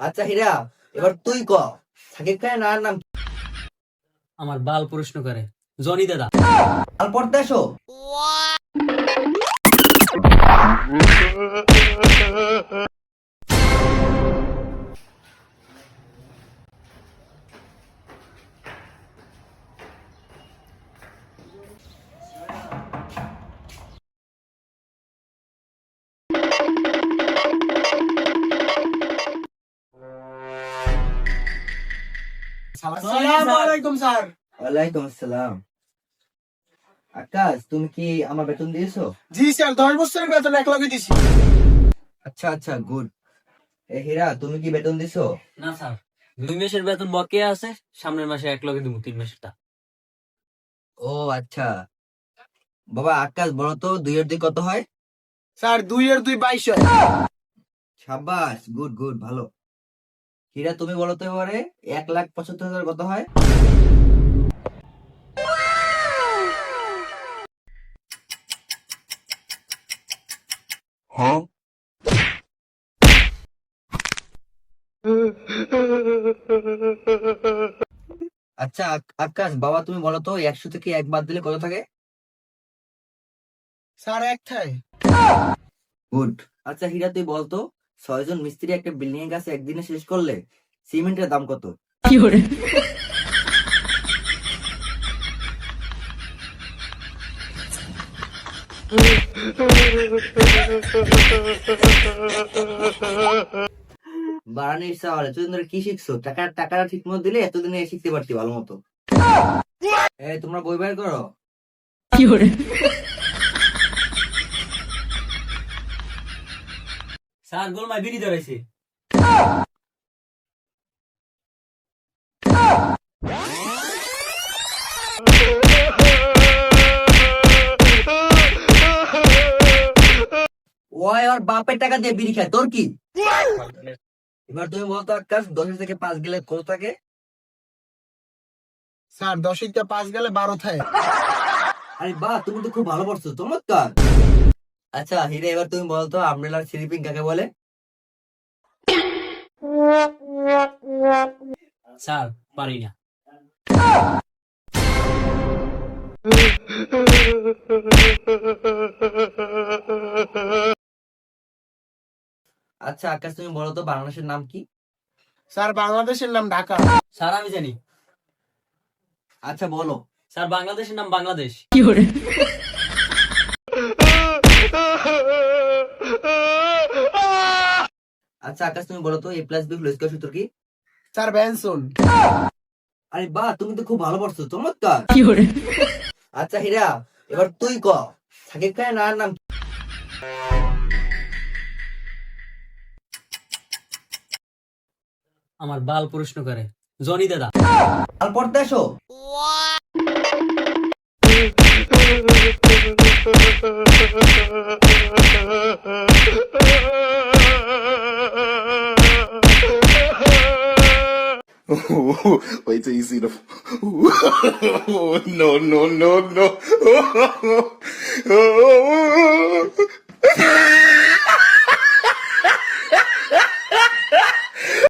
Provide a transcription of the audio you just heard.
আচ্ছা হীরা, এবার তুই ক সাকিব খানের নানার নাম কি? আমার বাল প্রশ্ন করে জনি দাদা। আর পড়তে আসো। আসসালামু আলাইকুম স্যার। ওয়ালাইকুম আসসালাম। আকাশ, তুমি কি আমার বেতন দিয়েছো? জি স্যার, 10 বছরের বেতন এক লগে দিছি। আচ্ছা আচ্ছা, গুড। হীরা, তুমি কি বেতন দিছো? না স্যার, 2 মাসের বেতন বকেয়া আছে, সামনের মাসে এক লগে দিব 3 মাসেরটা। ও আচ্ছা। বাবা আকাশ, বলো তো 2 আর 2 কত হয়? স্যার 2 এর 2 22 হয়। সাবাস, গুড গুড, ভালো। হীরা, তুমি বলো তো এবারে 1,75,000 কত হয়? আচ্ছা আকাশ, বাবা তুমি বলো তো 100 থেকে 1 বাদ দিলে কত থাকে? স্যার এক থাই। গুড। আচ্ছা হীরা, তুই বলতো 6 জন মিস্ত্রি একটা বিল্ডিং এর কাছে একদিনে শেষ করলে সিমেন্টের দাম কত? বাড়ানির সাওয়াল, এতদিন ধরে কি শিখছো? টাকাটা ঠিক মতো দিলে এতদিনে শিখতে পারতি ভালো মতো। তোমরা বই বের করো। স্যার গোলমায় বিড়ি ধরেছে। ওই ওর বাপের টাকা দিয়ে বিড়ি খায়, তোর কি? এবার তুমি বলতো আকাশ, 10 থেকে 5 গেলে কত থাকে? স্যার 10 থেকে 5 গেলে 12 থাই। আরে বাহ, তুমি তো খুব ভালো পড়ছো, চমৎকার। আচ্ছা হীরা, এবার তুমি বলতো আমব্রেলার স্লিপিং কাকে বলে? স্যার পারি না। আচ্ছা আকাশ, তুমি বলো তো বাংলাদেশের নাম কি? স্যার বাংলাদেশের নাম ঢাকা। স্যার আমি জানি। আচ্ছা বলো। স্যার বাংলাদেশের নাম বাংলাদেশ। আচ্ছা আকাশ, তুমি বলো তো a+b² সূত্র কি? Sir Benson. আরে বাহ, তুমি তো খুব ভালো পড়ছো, চমৎকার। আচ্ছা হীরা, এবার তুই ক সাকিব খানের নানার নাম কি? আমার বাল প্রশ্ন করে জনি দাদা। আর পড়তে আসো। Wait till you see the. No, no, no, no.